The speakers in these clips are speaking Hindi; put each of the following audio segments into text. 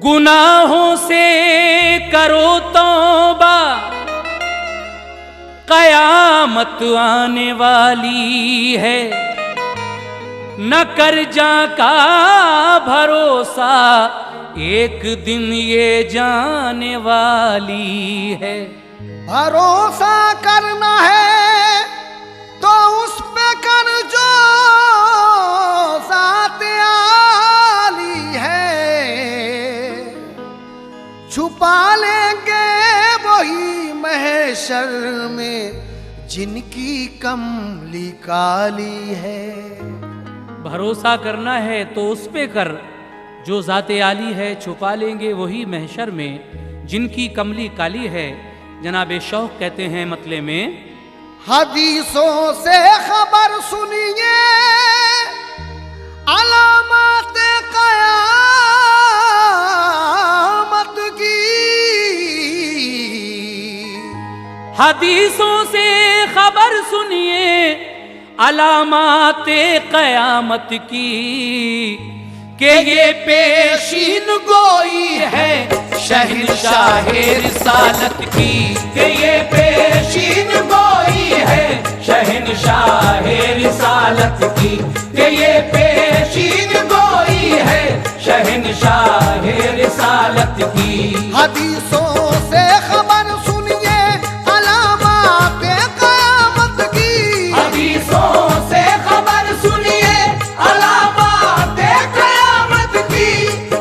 गुनाहों से करो तौबा, कयामत आने वाली है। न कर जा का भरोसा, एक दिन ये जाने वाली है। भरोसा करना है तो उस पे कर जो साथ आली है। छुपा लेंगे वही महशर में जिनकी कमली काली है। भरोसा करना है तो उस पे कर जो ज़ाते आली है। छुपा लेंगे वही महशर में जिनकी कमली काली है। जनाब शौक कहते हैं मतले में, हदीसों से खबर सुनिए अलामत क़यामत की। हदीसों से खबर सुनिए अलामत क़यामत की, के ये पेशीन गोई है शहंशाहे रिसालत की। के ये पेशीन गोई है शहंशाहे रिसालत की। के ये पेशीन गोई है शहंशाहे रिसालत की। हदीसों से खबर सुनिए अलामत क़यामत की। हदीसों से खबर सुनिए अलामत क़यामत की।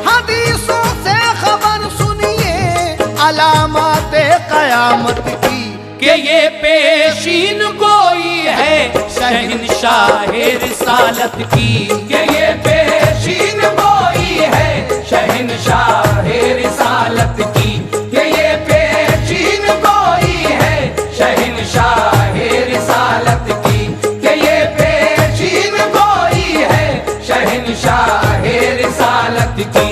हदीसों से खबर सुनिए अलामत क़यामत की। के ये पेशीन गोई है शहंशाहे रिसालत की। के ये पेशीन गोई है शहंशाहे रिसालत की। के ये पेशीन गोई है शहंशाहे रिसालत की। के ये पेशीन गोई है शहंशाहे रिसालत की।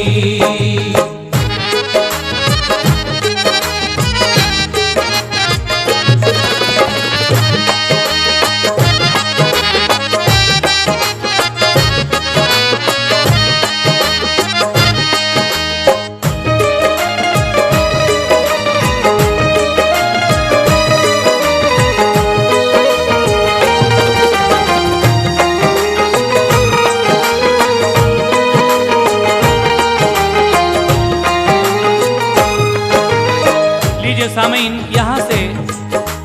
सामीन, यहाँ से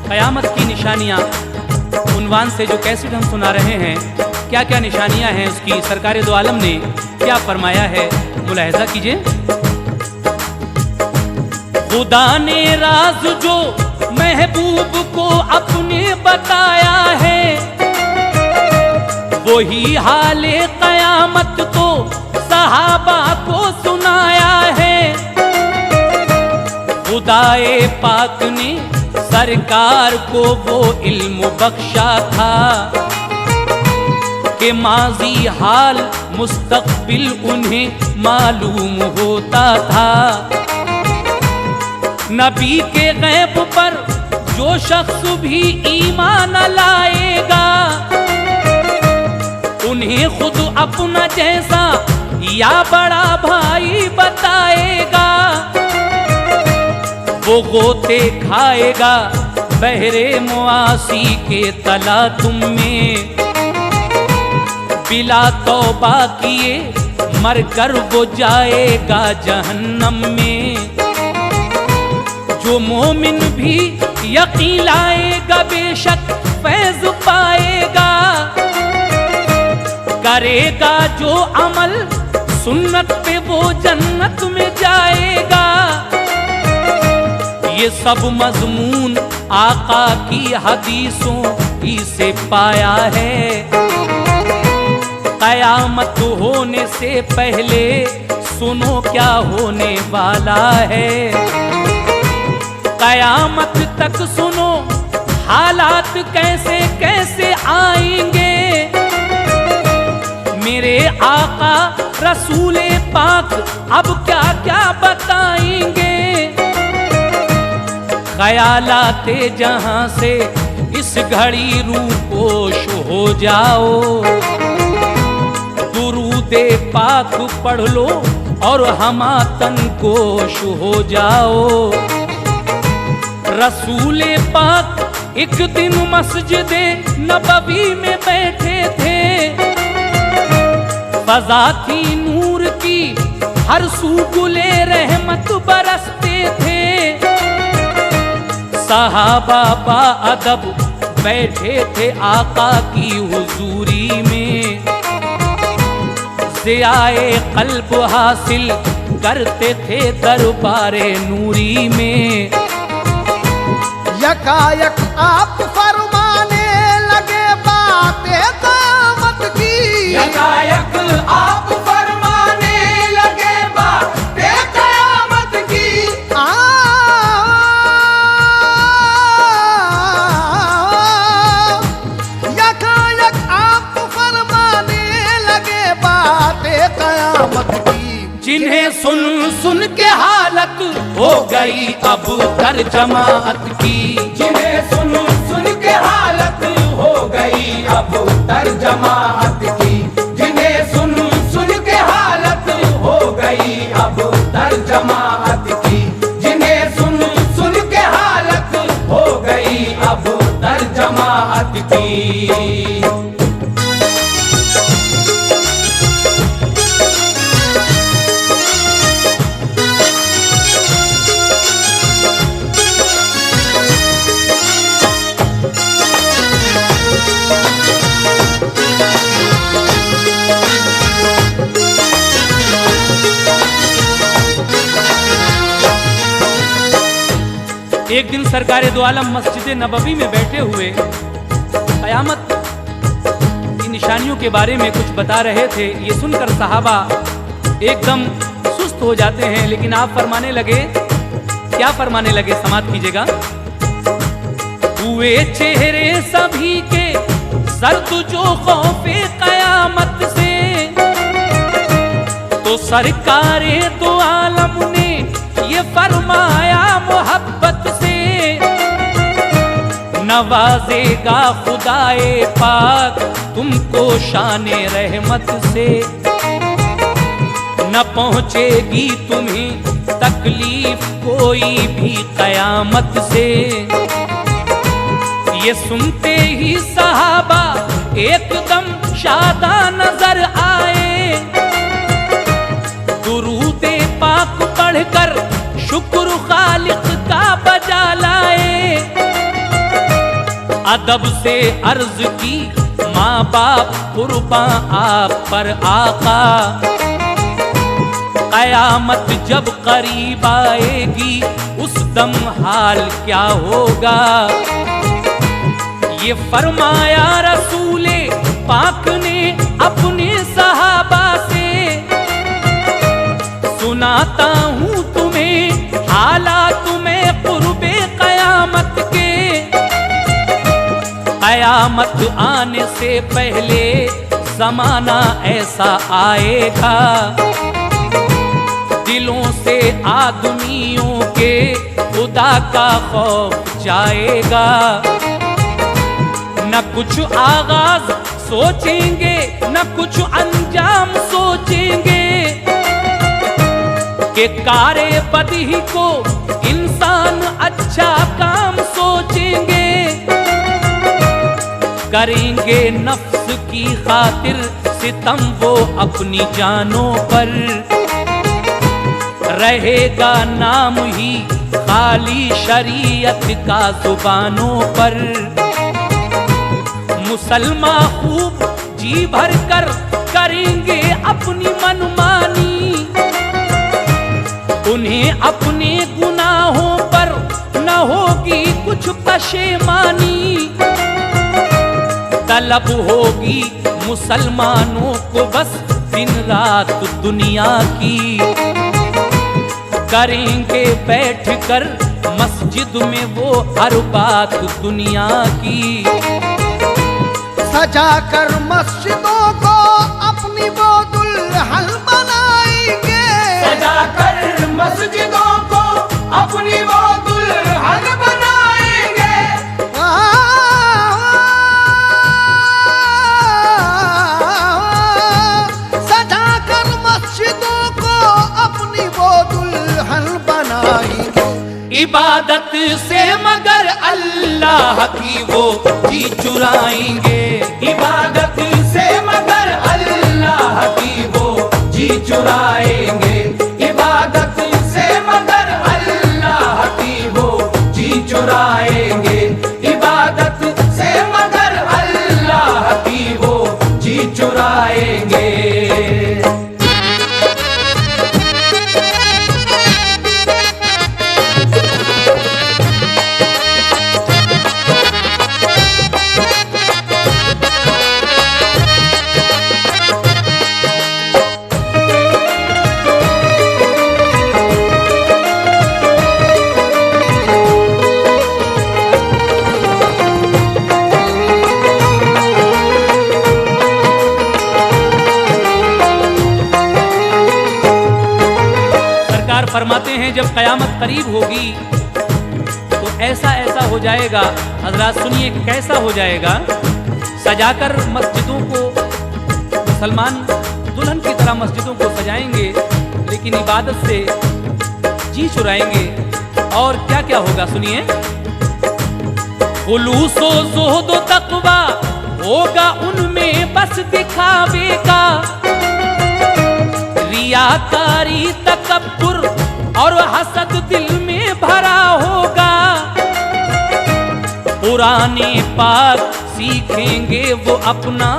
क़यामत की निशानियाँ उन्वान से जो कैसेट हम सुना रहे हैं, क्या क्या निशानियाँ हैं उसकी सरकार दो आलम ने क्या फरमाया है, मुलाहिज़ा कीजिए। खुदा ने राज जो महबूब को अपने बताया है, वही हाले क़यामत को सहाबा को सुनाया है। खुदाए पाक ने सरकार को वो इल्म बख्शा था कि माजी हाल मुस्तक़बिल उन्हें मालूम होता था। नबी के गैब पर जो शख्स भी ईमान लाएगा, उन्हें खुद अपना जैसा या बड़ा भाई बताएगा। वो गोते खाएगा बहरे मुआसी के तला तुम में, बिला तौबा किए मर कर वो जाएगा जहन्नम में। जो मोमिन भी यकीन लाएगा बेशक फैज पाएगा, करेगा जो अमल सुन्नत पे वो जन्नत में जाएगा। ये सब मज़मून आका की हदीसों ही से पाया है। क़यामत होने से पहले सुनो क्या होने वाला है। क़यामत तक सुनो हालात कैसे कैसे आएंगे। मेरे आका रसूले पाक अब क्या क्या बताएंगे। ख़यालाते जहां से इस घड़ी रूपोश हो जाओ, दुरूदे पाक पढ़ लो और हमातन कोश हो जाओ। रसूले पाक एक दिन मस्जिदे नबवी में बैठे थे, फजा थी नूर की, हर सू गुले रहमत बरसते थे। सहाबा बा अदब बैठे थे आका की हुजूरी में, ज़ियाए क़ल्ब हासिल करते थे दरबारे नूरी में। यकायक आप फरमाने लगे बातें क़यामत की, यकायक आप फरमाने लगे बातें क़यामत की। यकायक आप फरमाने लगे बातें क़यामत की। जिन्हें सुन सुन के हालत हो गई अब तर्जमात की, जिन्हें सुन सुन के हालत हो गई अब तर्जमात की, जिन्हें सुन सुन के हालत हो गई अब तर्जमात की, जिन्हें सुन सुन के हालत हो गई अब तर्जमात की। एक दिन सरकारे दो आलम मस्जिद नबवी में बैठे हुए क़यामत की निशानियों के बारे में कुछ बता रहे थे। ये सुनकर सहाबा एकदम सुस्त हो जाते हैं, लेकिन आप फरमाने लगे, क्या फरमाने लगे, समात कीजिएगा। हुए चेहरे सभी के सर्द जो खौफे क़यामत से, तो सरकारे दो आलम ने ये फरमाया मोहब्बत से, नवाजेगा खुदाए पाक तुमको शाने रहमत से, न पहुंचेगी तुम्हें तकलीफ कोई भी क़यामत से। ये सुनते ही सहाबा एकदम शादा नजर आए, दुरूदे पाक पढ़कर शुक्र खालिक का बजा लाए। अदब से अर्ज की माँ बाप कुर्बान आप पर आका, क़यामत जब करीब आएगी उस दम हाल क्या होगा। ये फरमाया रसूले पाक ने अपने सहाबा से, सुनाता हूँ तुम्हें हालात में कुर्बे क़यामत के। क़यामत आने से पहले ज़माना ऐसा आएगा, दिलों से आदमियों के खुदा का खौफ जाएगा। न कुछ आगाज सोचेंगे न कुछ अंजाम सोचेंगे, कि कारे बदही को इंसान अच्छा काम सोचेंगे। करेंगे नफ्स की खातिर सितम वो अपनी जानों पर, रहेगा नाम ही खाली शरीयत का जुबानों पर। मुसलमान खूब जी भर कर करेंगे अपनी मनमानी, उन्हें अपने गुनाहों पर न होगी कुछ पशेमानी। तलब होगी मुसलमानों को बस दिन रात दुनिया की, करेंगे बैठ कर मस्जिद में वो हर बात दुनिया की। सजा कर मस्जिदों को अपनी वो दुल्हन बनाएंगे, सजा कर मस्जिदों को अपनी वो दुल्हन बनाएंगे। सजा कर मस्जिदों को इबादत से मगर अल्लाह की वो जी चुराएंगे। इबादत से मगर अल्लाह की वो जी चुराएंगे। इबादत से मगर अल्लाह की वो जी चुराएंगे। इबादत से मगर अल्लाह की वो जी चुराएंगे। फरमाते हैं जब कयामत करीब होगी तो ऐसा ऐसा हो जाएगा। हजरात सुनिए कैसा हो जाएगा। सजाकर मस्जिदों को मुसलमान दुल्हन की तरह मस्जिदों को सजाएंगे, लेकिन इबादत से जी चुराएंगे। और क्या क्या होगा सुनिए। खुलूसो ज़ुहद तक़वा होगा उनमें बस दिखावे का, रियाकारी तकब्बुर और हसद दिल में भरा होगा। पुराने पाक सीखेंगे वो अपना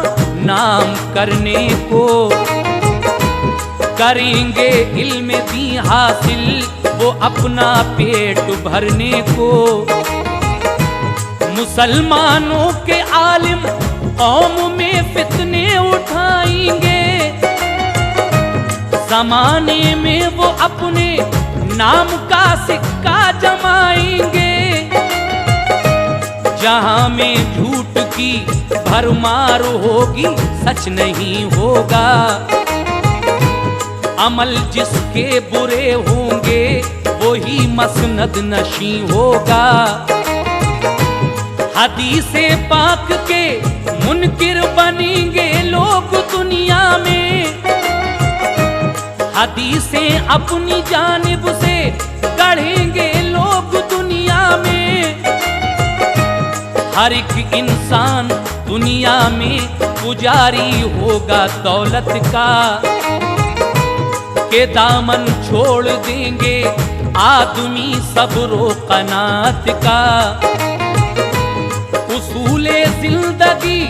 नाम करने को, करेंगे इल्म दी हासिल वो अपना पेट भरने को। मुसलमानों के आलिम कौम में फितने उठाएंगे, ज़माने में वो अपने नाम का सिक्का जमाएंगे। जहां में झूठ की भरमार होगी सच नहीं होगा, अमल जिसके बुरे होंगे वही मसनद नशी होगा। हदीसे पाक के मुनकिर बनेंगे लोग दुनिया में, हदीसें अपनी जानिब से गढ़ेंगे लोग दुनिया में। हर एक इंसान दुनिया में पुजारी होगा दौलत का, के दामन छोड़ देंगे आदमी सब्रो कनात का। उसूले जिंदगी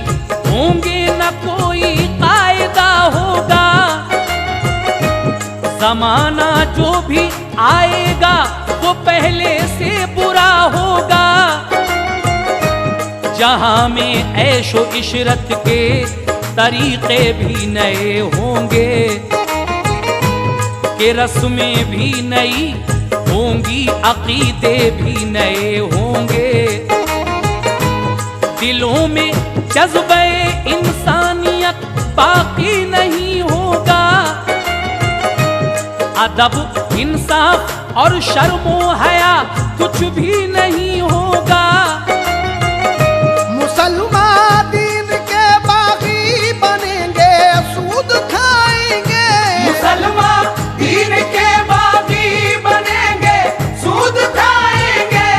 होंगे न कोई कायदा होगा, ज़माना जो भी आएगा वो पहले से बुरा होगा। जहां में ऐशो इशरत के तरीके भी नए होंगे, के रस्में भी नई होंगी, अकीदे भी नए होंगे। दिलों में जज्बे इंसानियत बाकी नहीं होगा, अदब इंसाफ और शर्मो हया कुछ भी नहीं होगा। मुसलमान दीन के बागी बनेंगे, सूद खाएंगे। मुसलमान दीन के बागी बनेंगे, सूद खाएंगे।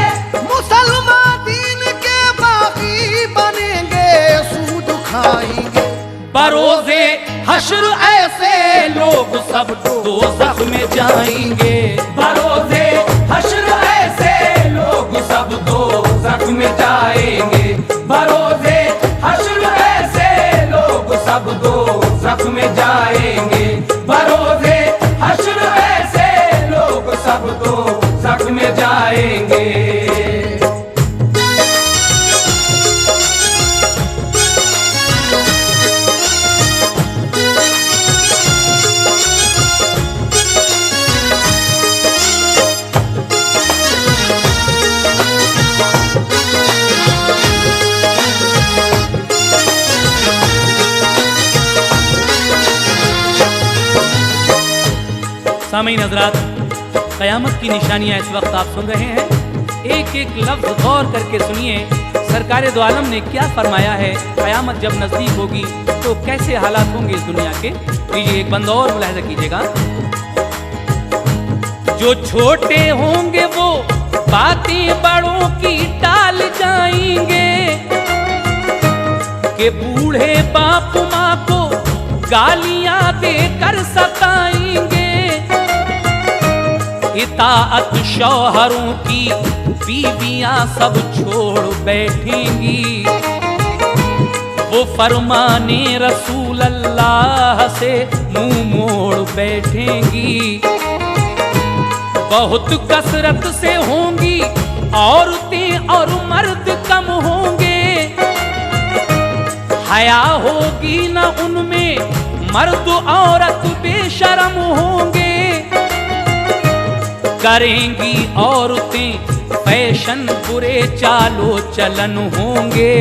मुसलमान दीन के बागी बनेंगे, सूद खाएंगे। बरोज़े हश्र ऐसे लोग सब दोज़ख में जाएंगे। बरोज़े हश्र ऐसे लोग सब दोज़ख में जाएंगे। बरोज़े हश्र ऐसे लोग सब दोज़ख में जाएंगे। बरोज़े हश्र ऐसे लोग सब दोज़ख में जाएंगे। सामीन हज़रात, क़यामत की निशानियाँ इस वक्त आप सुन रहे हैं। एक एक लफ्ज़ गौर करके सुनिए। सरकार दो आलम ने क्या फरमाया है, क़यामत जब नज़दीक होगी तो कैसे हालात होंगे इस दुनिया के। लीजिए एक बंद और मुलाहिज़ा कीजिएगा। जो छोटे होंगे वो बातें बड़ों की टाल जाएंगे कि बूढ़े बाप माँ को गालियां देकर सताएंगे। इताअत शौहरों की बीवियां सब छोड़ बैठेंगी, वो फरमाने रसूल अल्लाह से मुंह मोड़ बैठेंगी। बहुत कसरत से होंगी औरतें और मर्द कम होंगे, हया होगी न उनमें, मर्द औरत बेशर्म होंगे। करेंगी औरतें फैशन, बुरे चालो चलन होंगे।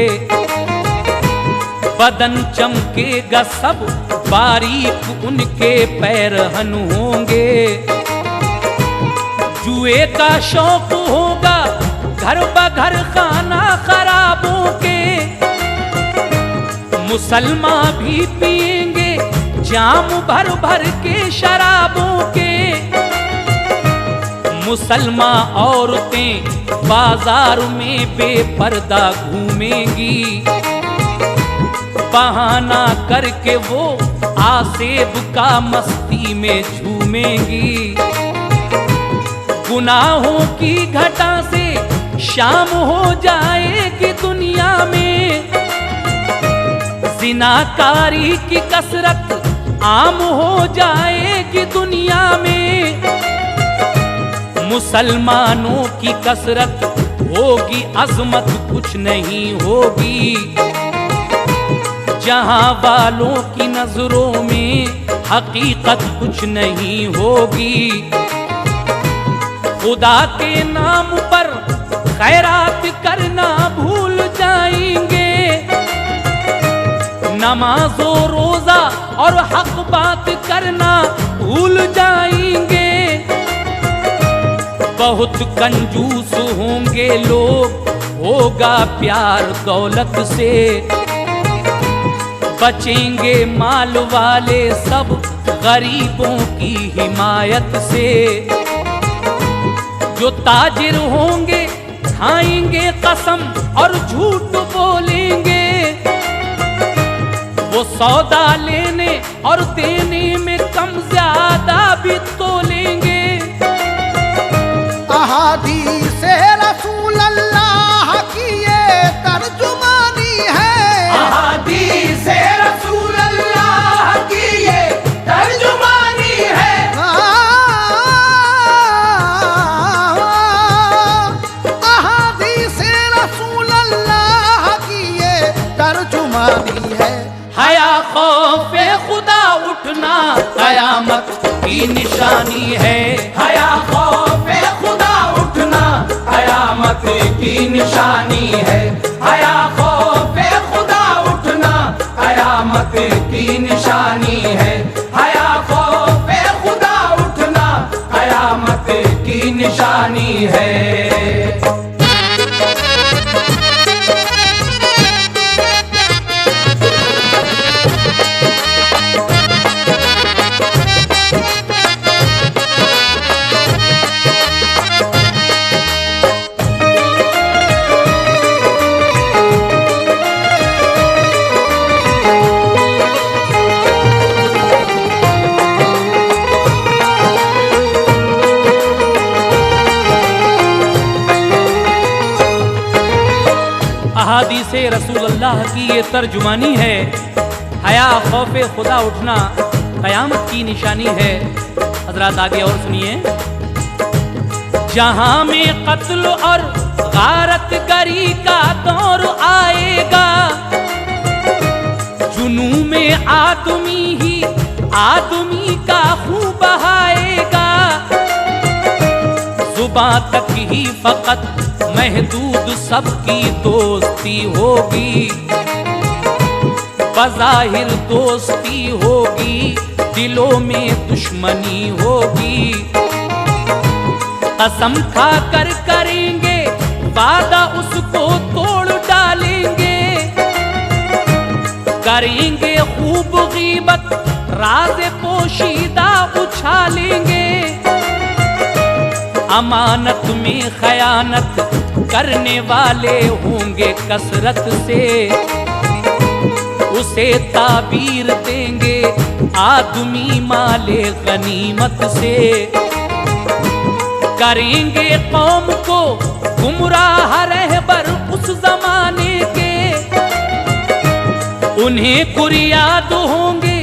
बदन चमकेगा सब, बारीक उनके पैरहन होंगे। जुए का शौक होगा घर बघर, खाना खराबों के। मुसलमान भी पिएंगे जाम भर भर के शराबों के। मुसलमान औरतें बाजार में बेपर्दा घूमेंगी, बहाना करके वो आसेब का मस्ती में झूमेंगी। गुनाहों की घटा से शाम हो जाएगी दुनिया में, जिनाकारी की कसरत आम हो जाएगी दुनिया में। मुसलमानों की कसरत होगी, अजमत कुछ नहीं होगी। जहां वालों की नजरों में हकीकत कुछ नहीं होगी। खुदा के नाम पर खैरात करना भूल जाएंगे, नमाजो रोजा और हक बात करना भूल जाएंगे। बहुत कंजूस होंगे लोग, होगा प्यार दौलत से। बचेंगे माल वाले सब गरीबों की हिमायत से। जो ताजिर होंगे खाएंगे कसम और झूठ बोलेंगे, वो सौदा लेने और देने में कम ज्यादा भी तोलेंगे। अहादीसे रसूल अल्लाह की ये तर्जुमानी है। अहादीसे रसूल अल्लाह की ये तर्जुमानी है। अहादीसे रसूल अल्लाह की ये तर्जुमानी है। हया खौफे खुदा उठना कयामत की निशानी है। हया खौफे खुदा उठना कयामत की निशानी है। हया खौफे खुदा उठना कयामत की निशानी है। हया खौफे खुदा उठना कयामत की निशानी है। अहादीसे रसूल अल्लाह की ये तर्जुमानी है। हया खौफे खुदा उठना कयामत की निशानी है। हजरात आगे और सुनिए। जहां में कत्ल और गारत गरी का दौर आएगा, जुनू में आदमी ही आदमी का खून बहाएगा। जुबां तक ही फकत महदूद सबकी दोस्ती होगी, बज़ाहिर दोस्ती होगी, दिलों में दुश्मनी होगी। कसम खा कर करेंगे वादा, उसको तोड़ डालेंगे। करेंगे खूब गीबत, राज़ पोशीदा उछालेंगे। अमानत में खयानत करने वाले होंगे कसरत से, उसे ताबीर देंगे आदमी माले गनीमत से। करेंगे कौम को गुमराह रहबर उस जमाने के, उन्हें कुरियाद होंगे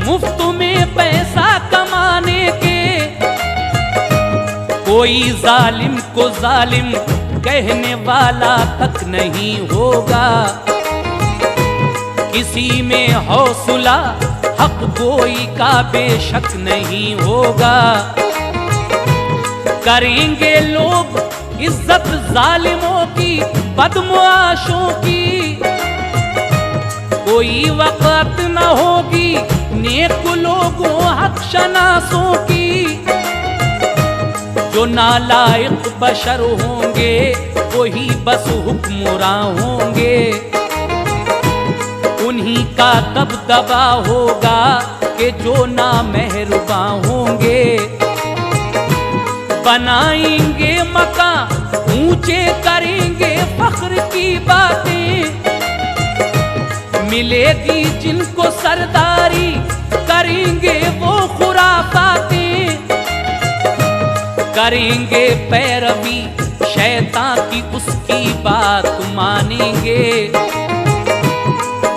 मुफ्त में पैसा कमाने के। कोई जालिम को जालिम कहने वाला तक नहीं होगा, किसी में हौसला हक गोई का बेशक नहीं होगा। करेंगे लोग इज्जत जालिमों की बदमुआशों की, कोई वक़्त न होगी नेक लोगों हक शनासों की। जो नालायक बशर होंगे वही बस हुक्मरां होंगे, उन्हीं का दबदबा होगा कि जो नामेहरबां होंगे। बनाएंगे मकान ऊंचे करेंगे फख्र की बातें, मिलेगी जिनको सरदारी करेंगे वो खुराफातें। करेंगे पैरवी शैतान की उसकी बात मानेंगे,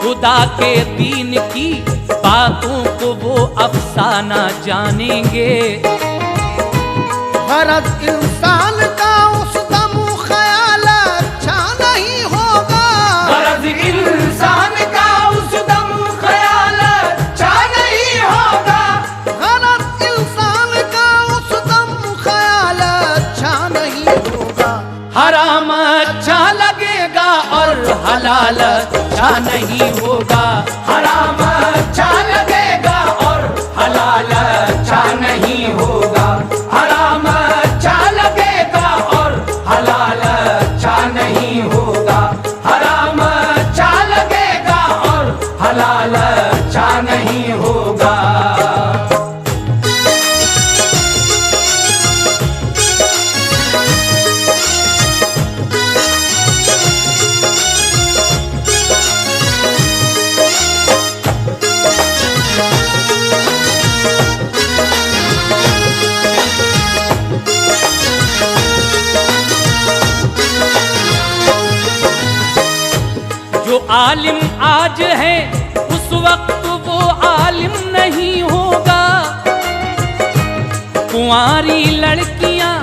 खुदा के दीन की बातों को वो अफसाना जानेंगे। गरज इंसान का उस दम ख्याल अच्छा नहीं होगा, गरज इंसान का उस दम ख्याल अच्छा नहीं होगा। गरज इंसान का उस दम ख्याल अच्छा नहीं होगा। हराम अच्छा लगेगा और हलाल अच्छा नहीं होगा। हराम अच्छा लगेगा और हलाल अच्छा नहीं होगा। हराम अच्छा लगेगा और हलाल अच्छा नहीं होगा। हराम अच्छा लगेगा और हलाल अच्छा नहीं होगा। जो आलिम आज है उस वक्त वो आलिम नहीं होगा। कुंवारी लड़कियां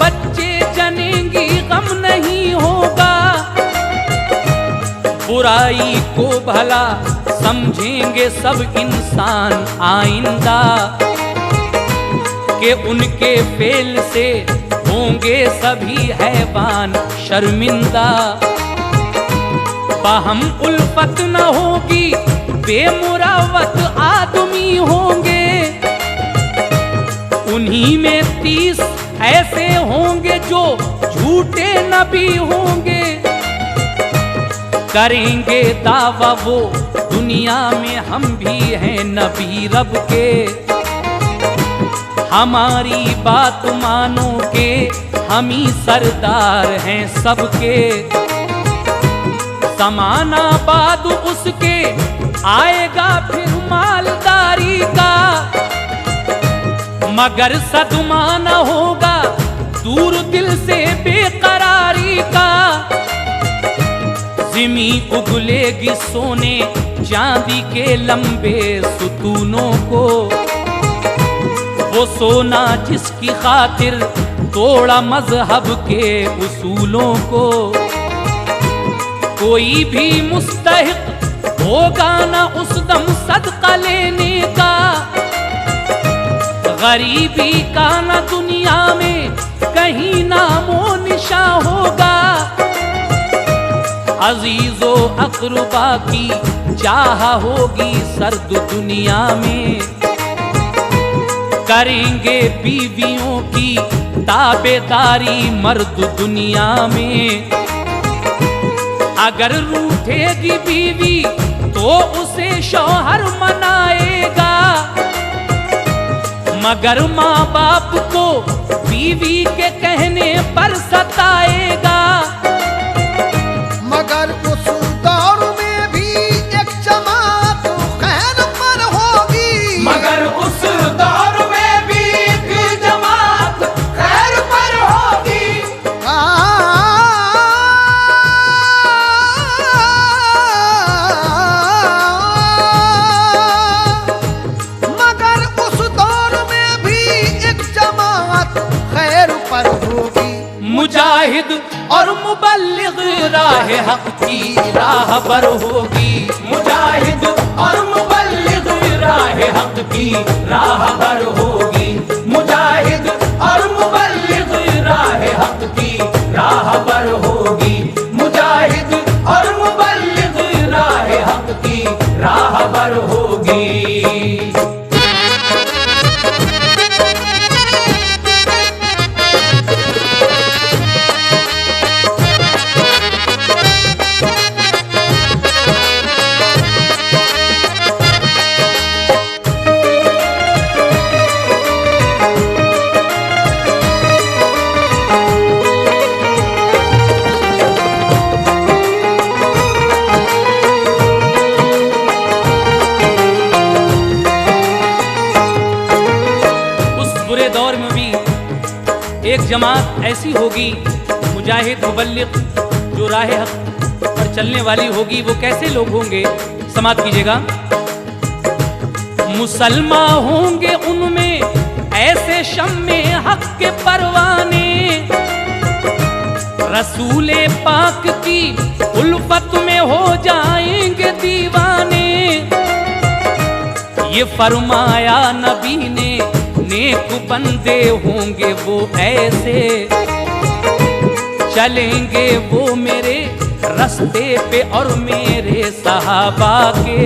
बच्चे जनेंगी गम नहीं होगा। बुराई को भला समझेंगे सब इंसान आइंदा, कि उनके फेल से होंगे सभी हैवान शर्मिंदा। बाहम उल्फत न होगी बेमुरावत आदमी होंगे, उन्हीं में 30 ऐसे होंगे जो झूठे नबी होंगे। करेंगे दावा वो दुनिया में हम भी हैं नबी रब के, हमारी बात मानो के हम ही सरदार हैं सबके। ज़माना बाद उसके आएगा फिर मालदारी का, मगर सदमा न होगा दूर दिल से बेकरारी का। ज़िमी उगलेगी सोने चांदी के लंबे सुतूनों को, वो सोना जिसकी खातिर तोड़ा मजहब के उसूलों को। कोई भी मुस्तहिक होगा न उस दम सदका लेने का, गरीबी का न दुनिया में कहीं नामो निशा होगा। अजीजो अकरबा की चाह होगी सर्द दुनिया में, करेंगे बीवियों की ताबेदारी मर्द दुनिया में। अगर रूठेगी बीवी तो उसे शौहर मनाएगा, मगर माँ बाप को बीवी के कहने पर सताएगा। मगर उस दौर में भी एक जमात खैर पर होगी। मगर उस दौर में भी एक जमात खैर पर होगी। मगर उस दौर में भी एक जमात खैर पर होगी। मुजाहिद और मुबल्लिग राह हक की राह पर होगी। मुजाहिद और मुबल्लिग राह हक की राह पर होगी। मुजाहिद और मुबल्लिग राह हक की राह पर होगी। मुजाहिद और मुबल्लिग राह हक की राह पर होगी। दौर में भी एक जमात ऐसी होगी, मुजाहिद मुबल्लिग जो राह हक पर चलने वाली होगी। वो कैसे लोग होंगे, समाप्त कीजिएगा। मुसलमान होंगे उनमें ऐसे शम्मे हक के परवाने, रसूले पाक की उल्फत में हो जाएंगे दीवाने। ये फरमाया नबी ने, नेक बंदे होंगे वो ऐसे, चलेंगे वो मेरे रास्ते पे और मेरे सहाबा के।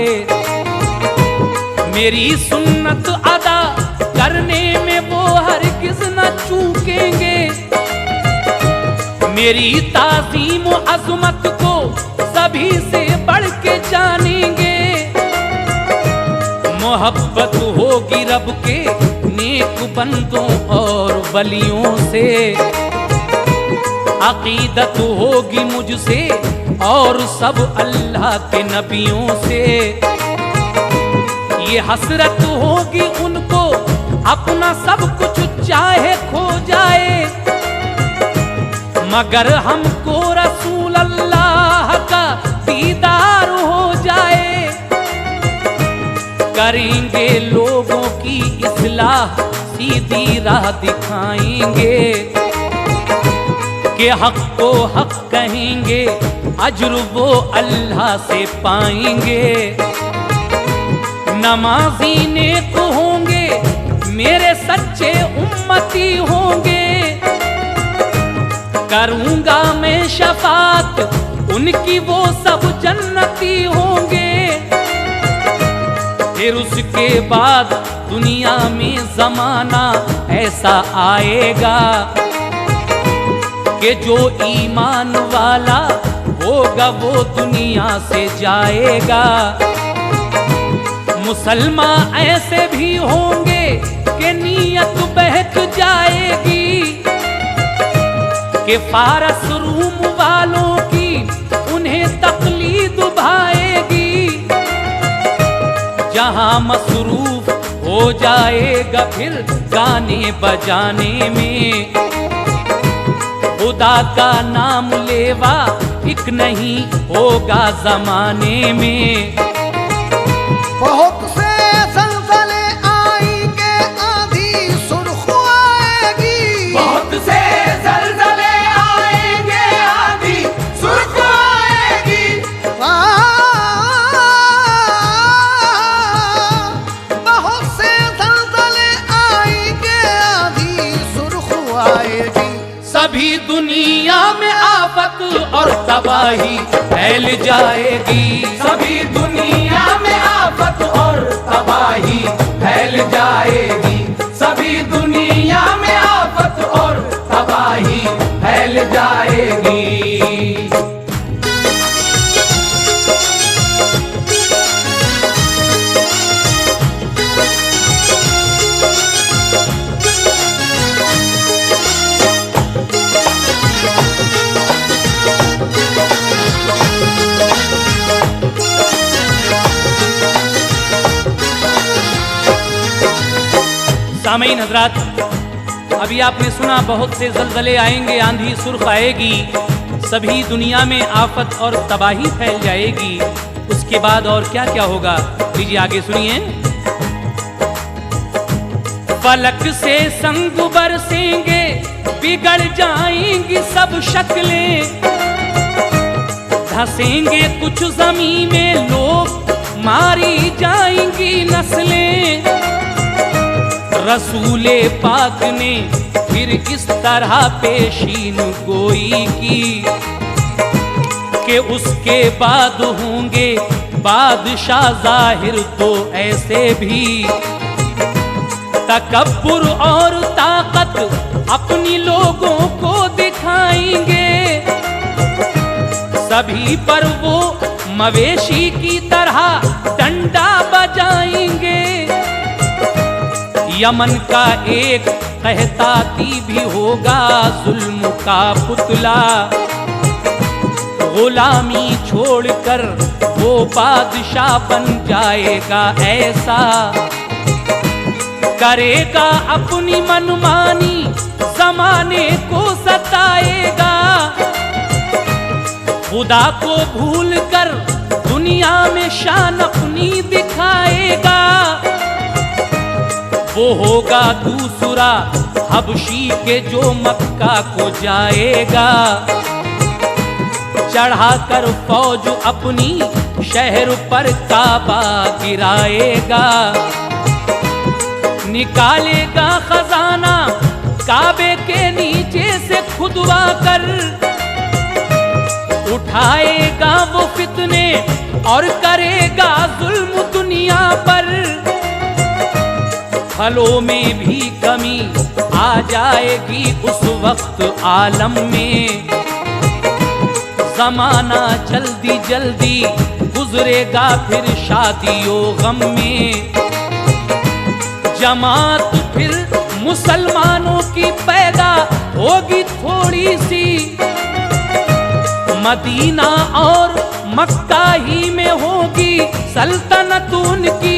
मेरी सुन्नत अदा करने में वो हरगिज़ न चूकेंगे। मेरी ताज़ीम अज़मत को सभी से बढ़ के जानेंगे। मोहब्बत होगी रब के नेक बंदों और वलियों से, अकीदत होगी मुझसे और सब अल्लाह के नबियों से। ये हसरत होगी उनको अपना सब कुछ चाहे खो जाए, मगर हमको रसूल अल्लाह का दीदार हो जाए। करेंगे लोगों की इस्लाह, सीधी राह दिखाएंगे कि हक को हक कहेंगे, अज्र वो अल्लाह से पाएंगे। नमाजी नेक होंगे, मेरे सच्चे उम्मती होंगे। करूंगा मैं शफात उनकी, वो सब जन्नती होंगे। फिर उसके बाद दुनिया में जमाना ऐसा आएगा कि जो ईमान वाला होगा वो दुनिया से जाएगा। मुसलमान ऐसे भी होंगे कि नीयत बहक जाएगी, कि फारस रूम वालों की उन्हें तकलीद भाएगी। जहां मसरूफ हो जाएगा फिर गाने बजाने में, खुदा का नाम लेवा एक नहीं होगा जमाने में। बहुत से ज़लज़ले आएंगे, आंधी सुर्ख आएगी। बहुत से ज़लज़ले आएंगे, आंधी सुर्ख आएगी। बहुत से ज़लज़ले आएंगे, आंधी सुर्ख आएगी। सभी दुनिया में आफत और तबाही फैल जाएगी। सभी दुनिया में आफत और तबाही फैल जाएगी। सभी दुनिया में आफत और तबाही फैल जाएगी। सामईन हजरात, अभी आपने सुना बहुत से ज़लज़ले आएंगे, आंधी सुर्ख आएगी, सभी दुनिया में आफत और तबाही फैल जाएगी। उसके बाद और क्या क्या होगा, लीजिए आगे सुनिए। फलक से संग बरसेंगे, बिगड़ जाएंगी सब शक्लें, धंसेंगे कुछ ज़मीं में लोग, मारी जाएंगी नस्लें। रसूले पाक ने फिर इस तरह पेशीन गोई की कि उसके बाद होंगे बादशाह ज़ाहिर तो ऐसे भी, तकब्बुर और ताकत अपनी लोगों को दिखाएंगे, सभी पर वो मवेशी की तरह डंडा बजाएंगे। यमन का एक कहताती भी होगा जुल्म का पुतला, गुलामी छोड़कर वो बादशाह बन जाएगा ऐसा, करेगा अपनी मनमानी, जमाने को सताएगा, खुदा को भूलकर दुनिया में शान अपनी दिखाएगा। वो होगा दूसरा हबशी के जो मक्का को जाएगा, चढ़ाकर फौज अपनी शहर पर काबा गिराएगा, निकालेगा खजाना काबे के नीचे से खुदवा कर, उठाएगा वो फितने और करेगा जुल्म दुनिया पर। फलों में भी कमी आ जाएगी उस वक्त आलम में, ज़माना जल्दी जल्दी गुजरेगा फिर शादियों गम में। जमात फिर मुसलमानों की पैदा होगी थोड़ी सी, मदीना और मक्का ही में होगी सल्तनत उनकी,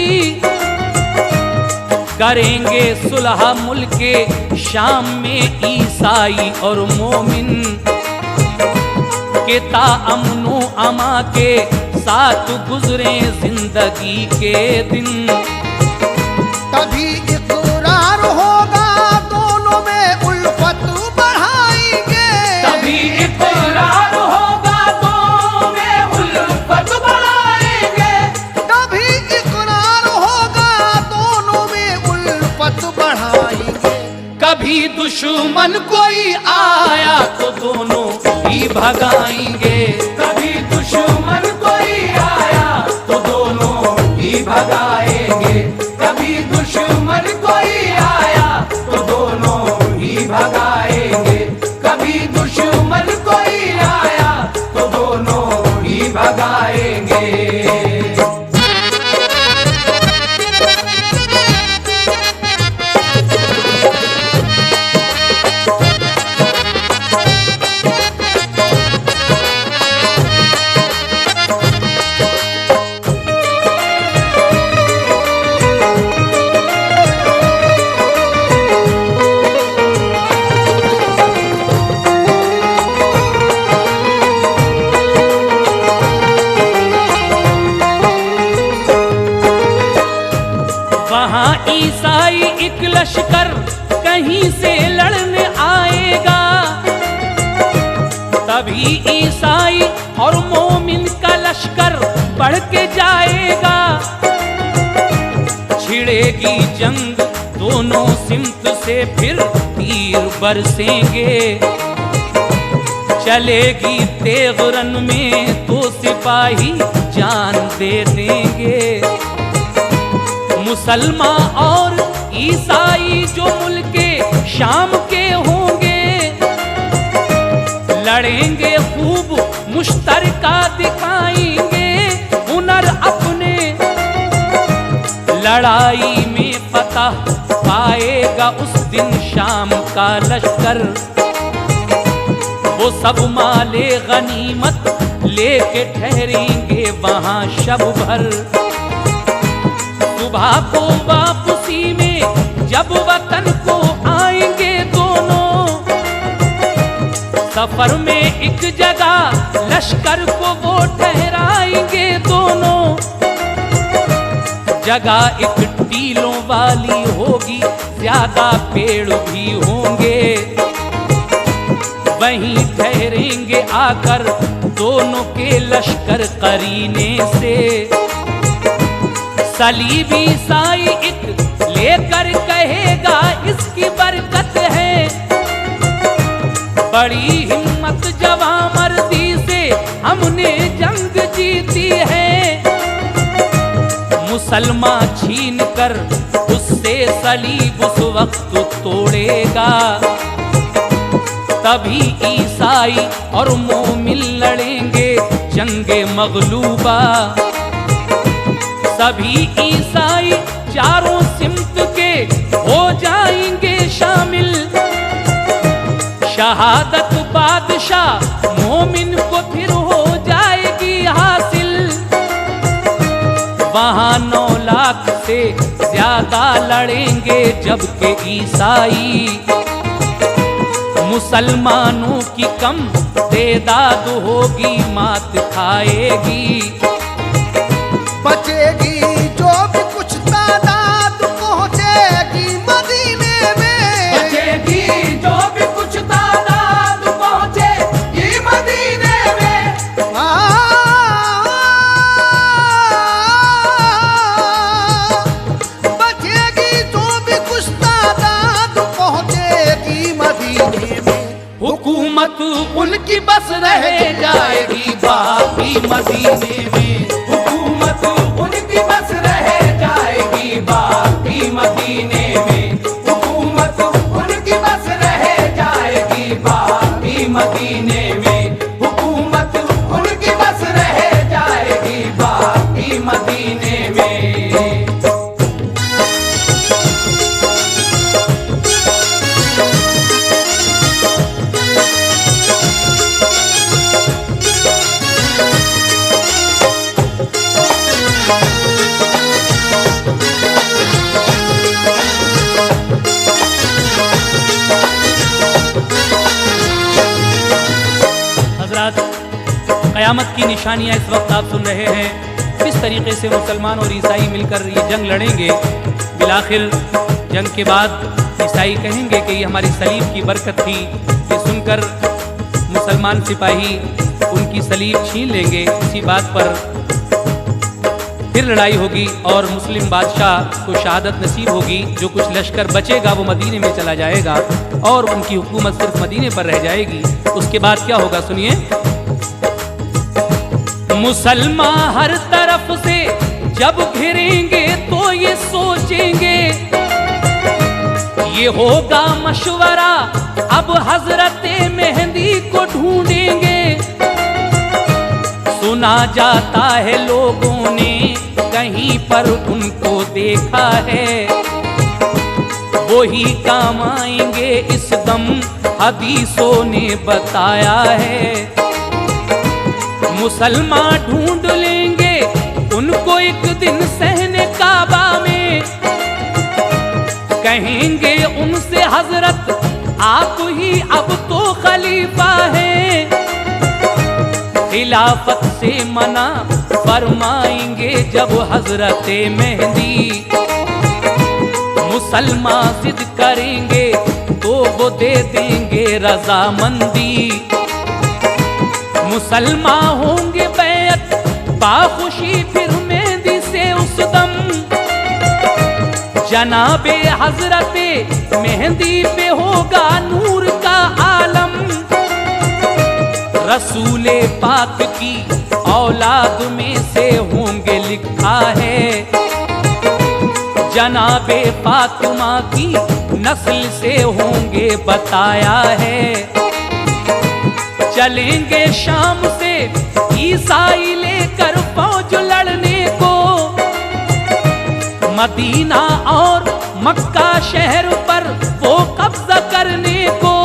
करेंगे सुलह मुल्के शाम में ईसाई और मोमिन, के ताअमनो अमा के साथ गुजरे जिंदगी के दिन। तभी इकरार होगा दोनों में उल्फत बढ़ाएंगे, तभी इकरार होगा दोनों में उल्फत बढ़ाएंगे, तभी इकरार होगा दोनों में उल्फत बढ़ाएंगे। कभी दुश्मन कोई आया तो दोनों ही भगाएंगे, कभी दुश्मन कोई आया तो दोनों ही भगाएंगे, कभी दुश्मन कोई आया तो दोनों ही भगाएंगे, कभी दुश्मन कोई आया तो दोनों ही भगाएंगे। ईसाई एक लश्कर कहीं से लड़ने आएगा, तभी ईसाई और मोमिन का लश्कर बढ़ के जाएगा, छिड़ेगी जंग दोनों सिमत से फिर तीर बरसेंगे, चलेगी तेग रन में तो सिपाही जान दे देंगे। मुसलमान और ईसाई जो मुल्के शाम के होंगे, लड़ेंगे खूब मुश्तरका दिखाएंगे हुनर अपने, लड़ाई में फतह पाएगा उस दिन शाम का लश्कर, वो सब माले गनीमत लेके ठहरेंगे वहां शब भर। सुबह को वापसी में जब वक्त सफर में एक जगह लश्कर को वो ठहराएंगे दोनों। जगह एक टीलों वाली होगी, ज्यादा पेड़ भी होंगे। वहीं ठहरेंगे आकर दोनों के लश्कर करीने से। सलीबी ईसाई एक लेकर कहेगा इसकी बरकत है। बड़ी हिम्मत जवां मर्दी से हमने जंग जीती है। मुसलमान छीन कर उससे सलीब उस वक्त तोड़ेगा। तभी ईसाई और मोमिन लड़ेंगे जंगे मगलूबा। सभी ईसाई चारों सिमत के हो जाएंगे शामिल। शहादत बादशाह मोमिन को फिर हो जाएगी हासिल। वहां 9 लाख से ज्यादा लड़ेंगे जबकि ईसाई। मुसलमानों की कम तादाद होगी, मात खाएगी। बचेगी जो भी कुछ तादाद पहुंचेगी मदीने में। बचेगी जो भी कुछ तादाद पहुंचेगी मदीने में। बचेगी जो भी कुछ तादाद पहुंचेगी मदीने में। हुकूमत उनकी बस रह जाएगी बाकी मदीने में। हुकूमत उनकी बस रह जाएगी बाकी मदीने में। हुकूमत उनकी बस रह जाएगी बाकी मदीने में। हुकूमत उनकी बस रह जाएगी बाकी मदीने में। क़यामत की निशानियां इस वक्त आप सुन रहे हैं। किस तरीके से मुसलमान और ईसाई मिलकर ये जंग लड़ेंगे। बिलाखिर जंग के बाद ईसाई कहेंगे कि ये हमारी सलीब की बरकत थी। ये सुनकर मुसलमान सिपाही उनकी सलीब छीन लेंगे। इसी बात पर फिर लड़ाई होगी और मुस्लिम बादशाह को शहादत नसीब होगी। जो कुछ लश्कर बचेगा वो मदीने में चला जाएगा और उनकी हुकूमत सिर्फ मदीने पर रह जाएगी। उसके बाद क्या होगा सुनिए। मुसलमान हर तरफ से जब घिरेंगे तो ये सोचेंगे, ये होगा मशवरा अब हजरत मेहंदी को ढूंढेंगे। सुना जाता है लोगों ने कहीं पर उनको देखा है। वो ही काम आएंगे इस दम हदीसों ने बताया है। मुसलमान ढूंढ लेंगे उनको एक दिन सहने काबा में। कहेंगे उनसे हजरत आप ही अब तो खलीफा हैं। खिलाफत से मना फरमाएंगे जब हजरत मेहंदी। मुसलमान जिद करेंगे तो वो दे देंगे रजामंदी। मुसलमान होंगे बैत बाखुशी फिर मेहंदी से उस दम। जनाबे हजरते मेहंदी पे होगा नूर का आलम। रसूले पाक की औलाद में से होंगे लिखा है। जनाबे फातिमा की नस्ल से होंगे बताया है। चलेंगे शाम से ईसाई लेकर फौज लड़ने को। मदीना और मक्का शहर पर वो कब्जा करने को।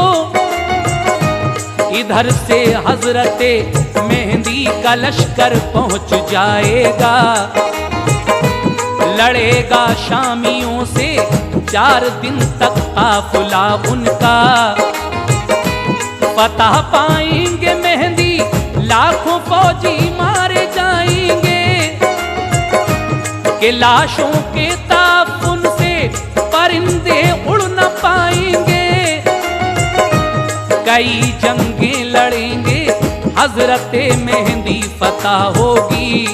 इधर से हजरते मेहंदी का लश्कर पहुंच जाएगा। लड़ेगा शामियों से 4 दिन तक काफिला उनका। फतह पाएंगे मेहंदी, लाखों फौजी मारे जाएंगे, कि लाशों के ताफुन से परिंदे उड़ न पाएंगे। कई जंगें लड़ेंगे, हजरते मेहंदी फतह होगी।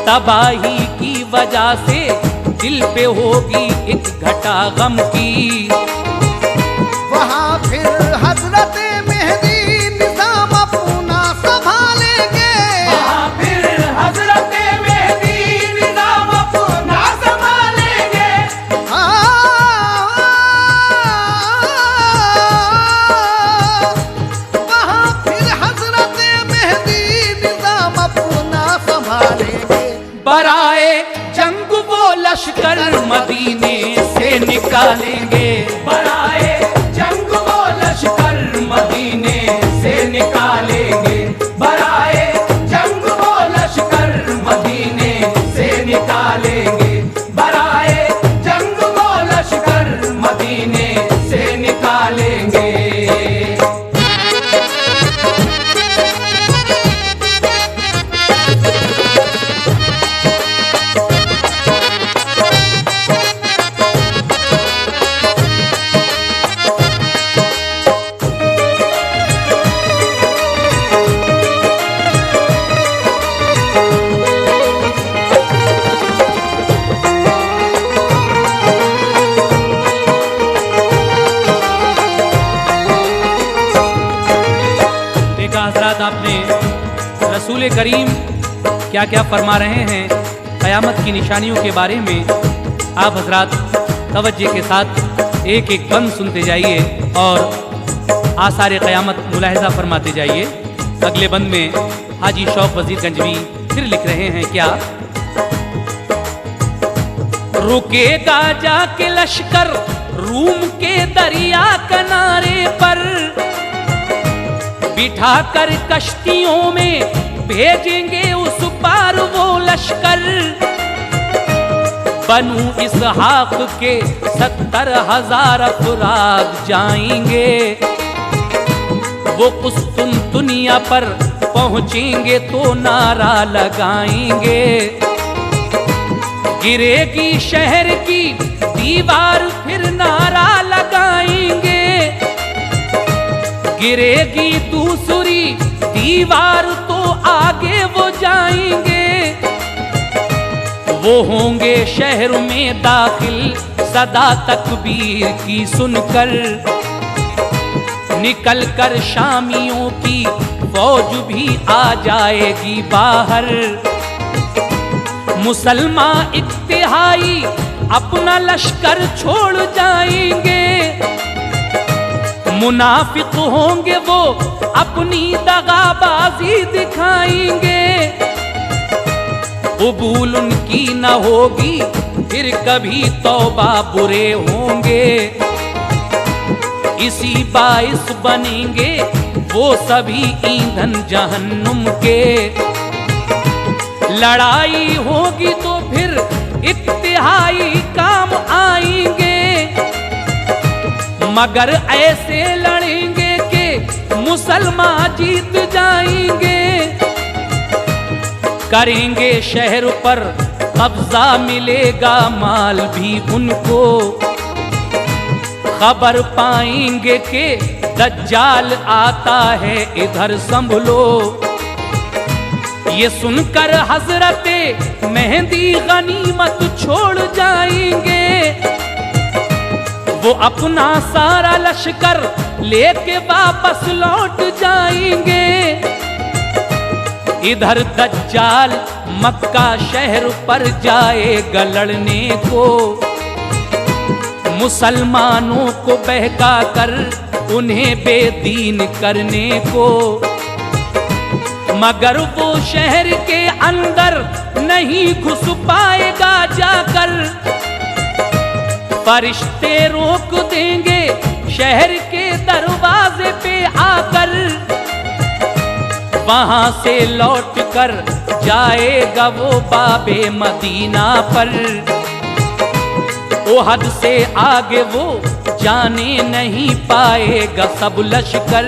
तबाही की वजह से दिल पे होगी एक घटा गम की। वहाँ फिर हजरत मेहदी निजाम अपना संभालेंगे। वहाँ फिर हजरत मेहदी निजाम अपना संभालेंगे। वहाँ फिर हजरत मेहदी निजाम अपना संभालेंगे। बराए जंग वो लश्कर मदीने से निकालेंगे। बराए जंग वो लश्कर मदीने से निकालेंगे। बराए जंग वो लश्कर मदीने से निकालेंगे। बराए जंग वो लश्कर मदीने से निकालेंगे। देखा हजरात आपने रसूल करीम क्या क्या फरमा रहे हैं क़यामत की निशानियों के बारे में। आप हजरात तवज्जो के साथ एक एक बंद सुनते जाइए और आसार क़यामत मुलाहिज़ा फरमाते जाइए। अगले बंद में हाजी शौक वजीर गंजवी फिर लिख रहे हैं क्या, रुकेगा जाके लश्कर रूम के दरिया किनारे पर, बिठा कर कश्तियों में भेजेंगे उस पार वो लश्कर। बनु इसहाक के 70,000 अफराद जाएंगे, वो कुस्तुनतुनिया पर पहुंचेंगे तो नारा लगाएंगे। गिरेगी शहर की दीवार फिर नारा लगाएंगे, गिरेगी दूसरी दीवार तो आगे वो जाएंगे। वो होंगे शहर में दाखिल सदा तकबीर की सुनकर, निकल कर शामियों की फौज भी आ जाएगी बाहर। मुसलमान इत्तेहाई अपना लश्कर छोड़ जाएंगे, मुनाफिक होंगे वो अपनी दगाबाजी दिखाएंगे। कबूल उनकी न होगी फिर कभी तौबा बुरे होंगे, इसी बाइस बनेंगे वो सभी ईंधन जहन्नुम के। लड़ाई होगी तो फिर इत्तेहाई काम आएंगे, मगर ऐसे लड़ेंगे कि मुसलमान जीत जाएंगे। करेंगे शहर पर कब्जा मिलेगा माल भी उनको, खबर पाएंगे कि दज्जाल आता है इधर संभलो। ये सुनकर हजरते मेहंदी गनीमत छोड़ जाएंगे, वो अपना सारा लश्कर लेके वापस लौट जाएंगे। इधर दज्जाल मक्का शहर पर जाएगा लड़ने को, मुसलमानों को बहका कर उन्हें बेदीन करने को। मगर वो शहर के अंदर नहीं घुस पाएगा जाकर, फरिश्ते रोक देंगे शहर के दरवाजे पे आकर। वहां से लौट कर जाएगा वो बाबे मदीना पर, ओहद से आगे वो जाने नहीं पाएगा सब लश्कर।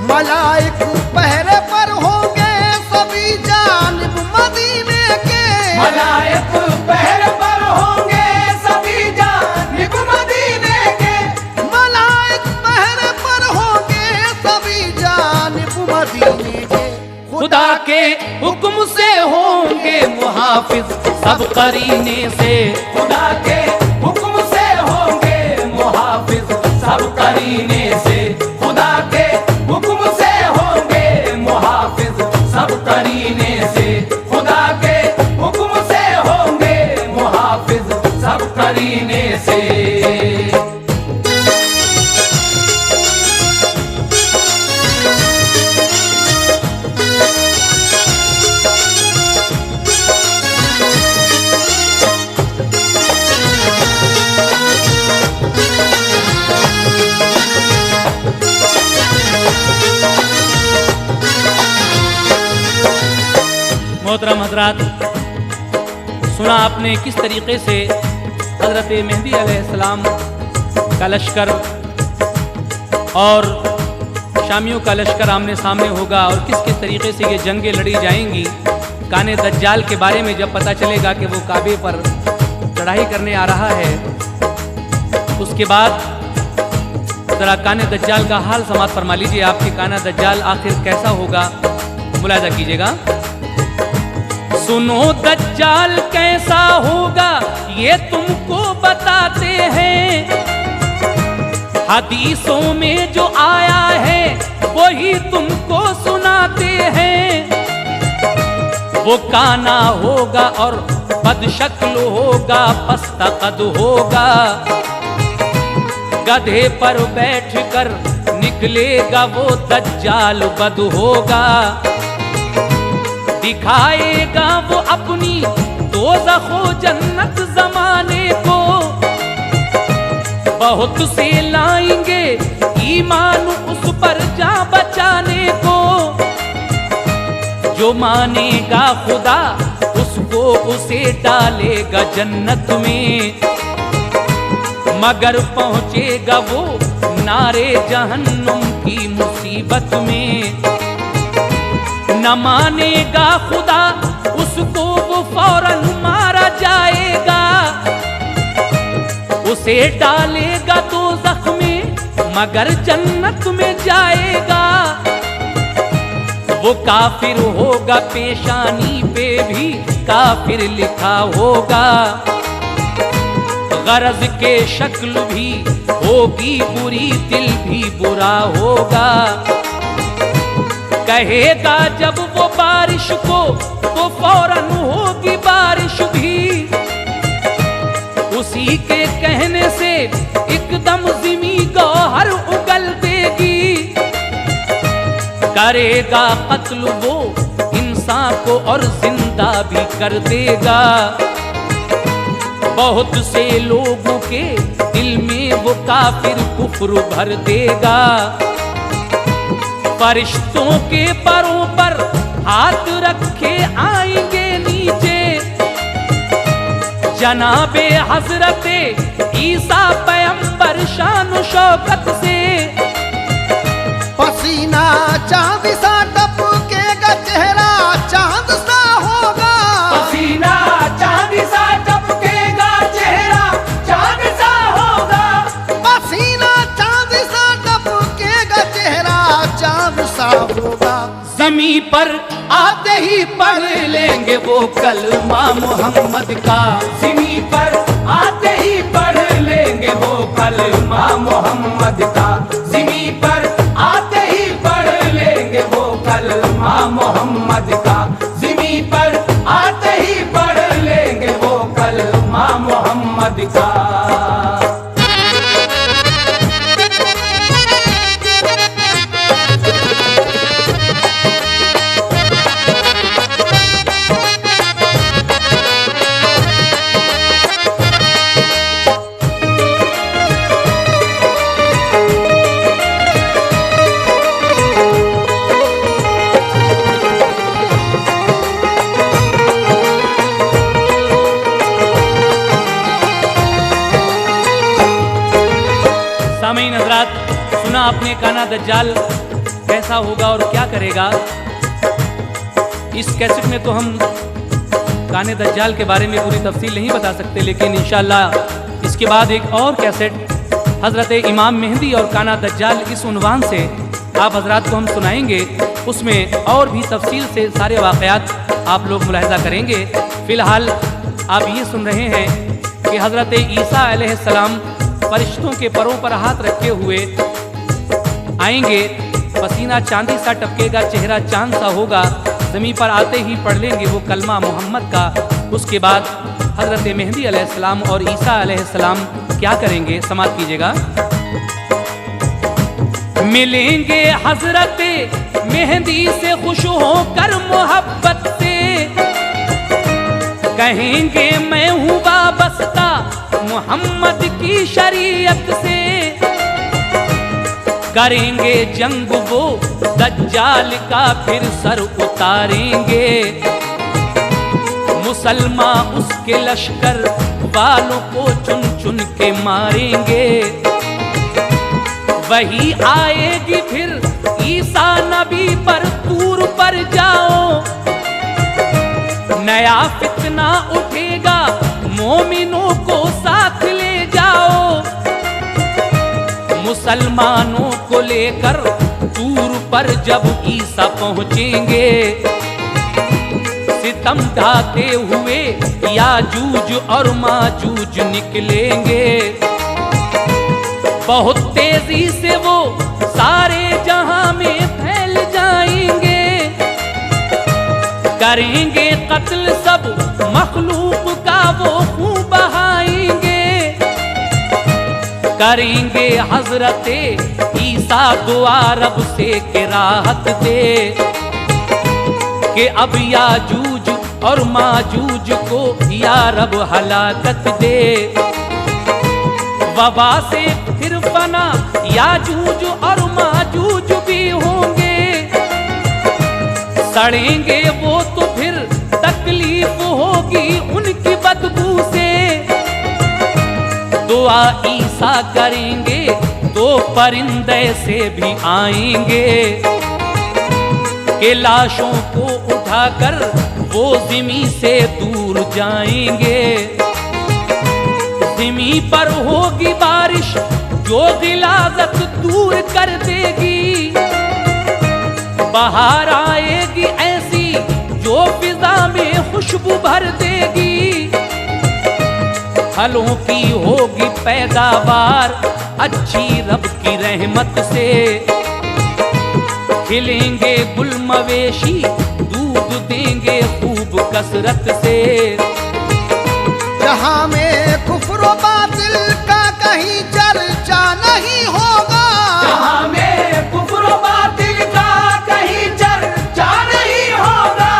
मलाइक पहरे पर होंगे सभी जानिब मदीने के। मलाइक पहरे पर होंगे सभी जानिब मदीने के। मलाइक पहरे पर होंगे सभी जानिब मदीने के। खुदा के हुक्म से होंगे मुहाफिज सब करीने से। खुदा के हुक्म से होंगे मुहाफिज सब करीने से। खुदा के हुक्म से होंगे मुहाफिज सब करीने से। खुदा के हुक्म से होंगे मुहाफिज सब करीने से। मोहतरम हजरात, सुना आपने किस तरीके से हजरत मेहदी अलैहिस्सलाम का लश्कर और शामियों का लश्कर आमने सामने होगा और किस किस तरीके से ये जंगें लड़ी जाएंगी। काने दज्जाल के बारे में जब पता चलेगा कि वो काबे पर चढ़ाई करने आ रहा है, उसके बाद ज़रा काने दज्जाल का हाल समात फरमा लीजिए। आपके काना दज्जाल आखिर कैसा होगा, मुलाजा कीजिएगा। सुनो दज्जाल कैसा होगा ये तुमको बताते हैं, हदीसों में जो आया है वही तुमको सुनाते हैं। वो काना होगा और बदशक्ल होगा, पस्ता कद होगा, गधे पर बैठकर निकलेगा वो दज्जाल बद होगा। दिखाएगा वो अपनी दोज़खो जन्नत जमाने को, बहुत से लाएंगे ईमान उस पर जा बचाने को। जो मानेगा खुदा उसको उसे डालेगा जन्नत में, मगर पहुंचेगा वो नारे जहन्नुम की मुसीबत में। न मानेगा खुदा उसको वो फौरन मारा जाएगा, उसे डालेगा दोज़ख में मगर जन्नत में जाएगा। वो काफिर होगा, पेशानी पे भी काफिर लिखा होगा, गरज के शक्ल भी होगी बुरी, दिल भी बुरा होगा। कहेगा जब वो बारिश को तो फौरन होगी बारिश भी, उसी के कहने से एकदम ज़मीं गौहर उगल देगी। करेगा कत्ल वो इंसान को और जिंदा भी कर देगा। बहुत से लोगों के दिल में वो काफिर कुफ्र भर देगा। फरिश्तों के परों पर हाथ रखे आएंगे नीचे, जनाबे हजरते ईसा पैगंबर शान शौकत से। पसीना चांद सा टपकेगा, चेहरा चांद सा होगा। पसीना चांद सा टपकेगा, चेहरा चांद सा होगा। पसीना चांद सा टपकेगा, चेहरा चांद सा होगा। ज़मीं पर आते ही पढ़ लेंगे वो कलमा मोहम्मद का। ज़मीं पर आते ही पढ़ लेंगे वो कलमा मोहम्मद का। ज़मीं पर आते ही पढ़ लेंगे वो कलमा मोहम्मद का। ज़मीं पर आते ही पढ़ लेंगे वो कलमा मोहम्मद का। हजरात, सुना आपने काना दज्जाल कैसा होगा और क्या करेगा। इस कैसेट में तो हम काने दज्जाल के बारे में पूरी तफसील नहीं बता सकते, लेकिन इंशाअल्लाह इसके बाद एक और कैसेट हज़रत इमाम मेहंदी और काना दज्जाल इस उन्वान से आप हजरात को हम सुनाएंगे। उसमें और भी तफसील से सारे वाक़यात आप लोग मुलाहिज़ा करेंगे। फ़िलहाल आप ये सुन रहे हैं कि हज़रत ईसा अलैहिस्सलाम फरिश्तों के परों पर हाथ रखे हुए आएंगे, पसीना चांदी सा टपकेगा, चेहरा चांद सा होगा, ज़मीन पर आते ही पढ़ लेंगे वो कलमा मोहम्मद का। उसके बाद हज़रत मेहंदी अलैहिस्सलाम और ईसा अलैहिस्सलाम क्या करेंगे, समाप्त कीजिएगा। मिलेंगे हज़रत मेहंदी से खुश होकर मोहब्बत से, कहेंगे मैं हूँ वाबस्ता मोहम्मद की शरीयत से, करेंगे जंग वो दज्जाल का फिर सर उतारेंगे, मुसलमान उसके लश्कर वालों को चुन चुन के मारेंगे। वही आएगी फिर ईसा नबी पर तूर पर जाओ, नया फितना उठेगा मोमिनों को साथ ले जाओ, मुसलमानों को लेकर तूर पर जब ईसा पहुंचेंगे, सितम ढाते हुए याजूज और माजूज निकलेंगे, बहुत तेजी से वो सारे जहां में फैल जाएंगे, करेंगे कत्ल सब मखलूक का वो खून बहाएंगे, करेंगे हजरत ईसा दुआ रब से कि राहत दे, कि अब याजूज और माजूज को या रब हलाकत दे, वबा से फिर फना याजूज और माजूज भी होंगे, सड़ेंगे वो तो फिर तकलीफ होगी उनकी बदबू से, दुआ ईसा करेंगे तो परिंदे से भी आएंगे, के लाशों को उठाकर वो ज़मीं से दूर जाएंगे, ज़मीं पर होगी बारिश जो गिलाज़त दूर कर देगी, बहार आएगी ऐसी जो फिज़ा में खुशबू भर देगी, फलों की होगी पैदावार अच्छी रब की रहमत से, खिलेंगे गुल मवेशी दूध देंगे खूब कसरत से, जहां में कुफ्र बातिल का कहीं चर्चा नहीं होगा, जहां में कुफ्र बातिल का कहीं चर्चा नहीं होगा,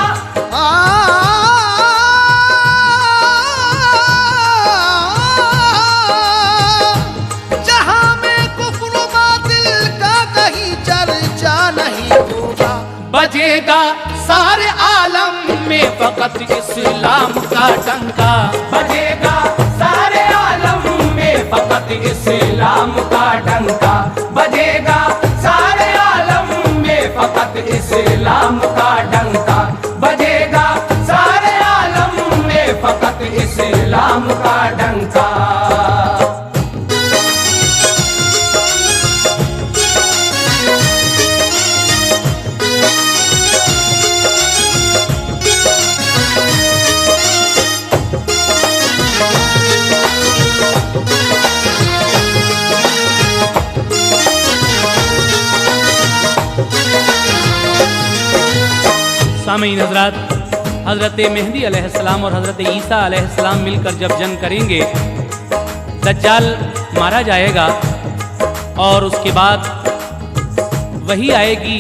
जहां में कुफ्र बातिल का कहीं चर्चा नहीं होगा, बजेगा सारे आलम में फकत इस्लाम का डंका, बजेगा सारे आलम में फकत इस्लाम का डंका, बजेगा सारे आलम में फकत इस्लाम का डंका, बजेगा सारे आलम में फकत इस्लाम का डंका। सामीन हजरात, हज़रत मेहंदी अलैहिस्सलाम और हज़रत ईसा अलैहिस्सलाम मिलकर जब जंग करेंगे, दज्जाल मारा जाएगा और उसके बाद वही आएगी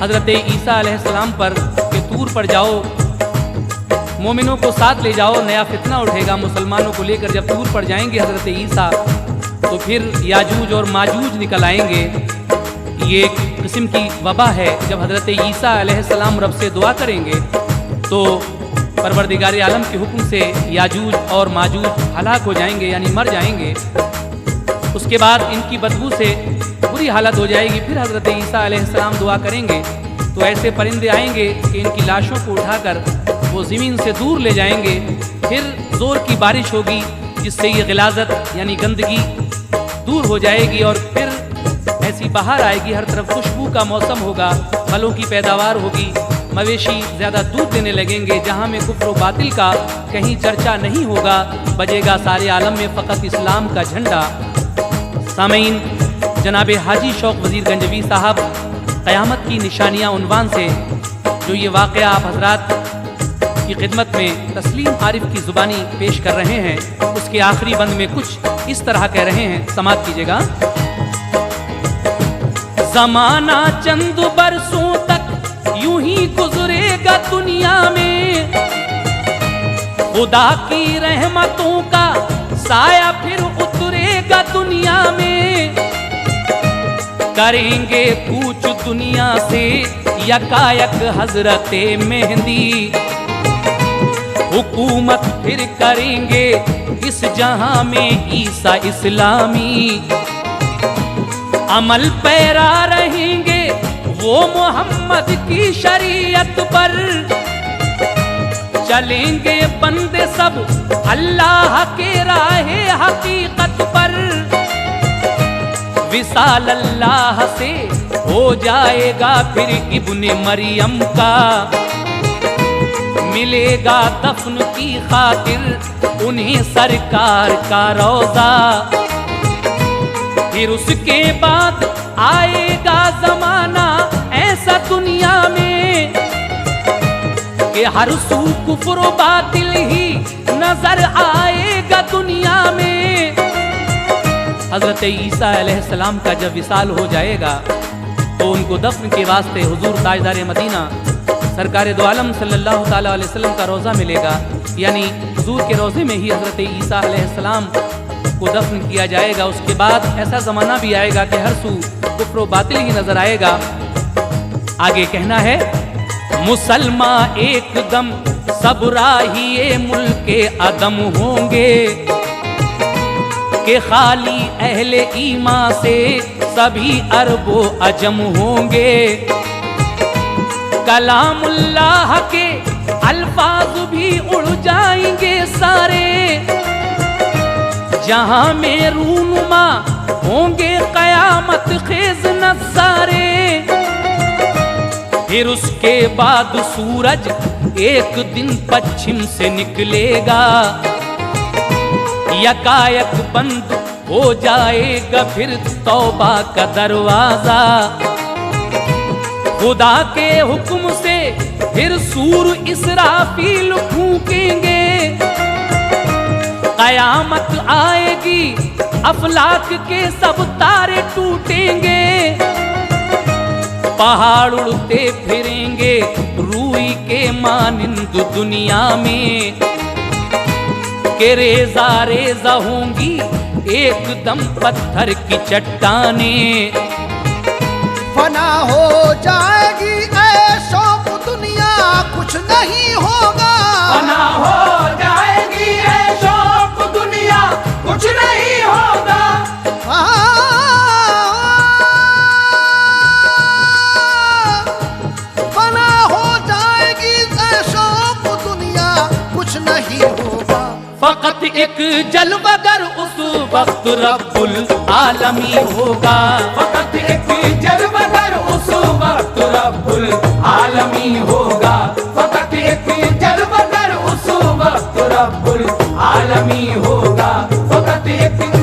हज़रत ईसा अलैहिस्सलाम पर कि तूर पर जाओ, मोमिनों को साथ ले जाओ, नया फितना उठेगा, मुसलमानों को लेकर जब तूर पर जाएंगे हज़रत ईसा तो फिर याजूज और माजूज निकल आएंगे। ये एक किस्म की वबा है। जब हज़रत ईसा अलैहिस्सलाम रब से दुआ करेंगे तो परवरदिगार आलम के हुक्म से याजूज और माजूज हलाक हो जाएंगे, यानी मर जाएंगे। उसके बाद इनकी बदबू से बुरी हालत हो जाएगी। फिर हज़रत ईसा अलैहिस्सलाम दुआ करेंगे तो ऐसे परिंदे आएंगे कि इनकी लाशों को उठाकर वो ज़मीन से दूर ले जाएंगे। फिर ज़ोर की बारिश होगी जिससे ये गिलाज़त यानी गंदगी दूर हो जाएगी और फिर ऐसी बाहर आएगी, हर तरफ खुशबू का मौसम होगा, फलों की पैदावार होगी, मवेशी ज़्यादा दूध देने लगेंगे। जहाँ में कुफ्र व बातिल का कहीं चर्चा नहीं होगा, बजेगा सारे आलम में फ़कत इस्लाम का झंडा। सामीन, जनाब हाजी शौक़ वज़ीर गंजवी साहब क़यामत की निशानियाँ उन्वान से जो ये वाक़या आप हज़रात की खिदमत में तस्लीम आरिफ की ज़ुबानी पेश कर रहे हैं, उसके आखिरी बंद में कुछ इस तरह कह रहे हैं, समात कीजिएगा। ज़माना चंद बरसों तक यूं ही गुजरेगा दुनिया में, खुदा की रहमतों का साया फिर उतरेगा दुनिया में। करेंगे कूच दुनिया से यकायक हजरते मेहंदी, हुकूमत फिर करेंगे इस जहां में ईसा इस्लामी। अमल पैरा रहेंगे वो मोहम्मद की शरीयत पर, चलेंगे बंदे सब अल्लाह के राहे हकीकत पर। विसाल अल्लाह से हो जाएगा फिर इब्ने मरियम का, मिलेगा दफन की खातिर उन्हें सरकार का रोजा। फिर उसके बाद आएगा जमाना ऐसा दुनिया में कि हर सू कुफ्र व बातिल ही नजर आएगा दुनिया में। हजरत ईसा अलैहिस्सलाम का जब विसाल हो जाएगा तो उनको दफन के वास्ते हुजूर ताजदार मदीना सरकार दो आलम सल्लल्लाहु ताला अलैहि वसल्लम का रोज़ा मिलेगा, यानी हुजूर के रोज़े में ही हजरत ईसा अलैहिस्सलाम को दफन किया जाएगा। उसके बाद ऐसा ज़माना भी आएगा कि हर सू कुफ्र व बातिल ही नजर आएगा। आगे कहना है, मुसलमान एकदम सब राहिए मुल्के अदम होंगे, के खाली अहले ईमा से सभी अरबो अजम होंगे। कलामुल्लाह के अल्फाज भी उड़ जाएंगे सारे, जहां में रूनुमा होंगे कयामत खेज नज़ारे। फिर उसके बाद सूरज एक दिन पश्चिम से निकलेगा, यकायक बंद हो जाएगा फिर तौबा का दरवाजा। खुदा के हुक्म से फिर सूर इसराफील फूकेंगे, कयामत आएगी अफलाक के सब तारे टूटेंगे। पहाड़ उड़ते फिरेंगे रूई के मानिंद दुनिया में, के रेजा रेजा होंगी एकदम पत्थर की चट्टानें। फना हो जाएगी ऐशो दुनिया कुछ नहीं होगा, फना हो जाएगी ऐशो दुनिया कुछ नहीं होगा। फना हो जाएगी ऐशो दुनिया कुछ नहीं होगा। फकत एक जलवगर उस वक्त रब्बुल आलमी होगा, फकत एक जलवगर उस वक्त रब्बुल आलमी होगा। फकत एक जलवगर उस वक्त रब्बुल आलमी होगा। फकत एक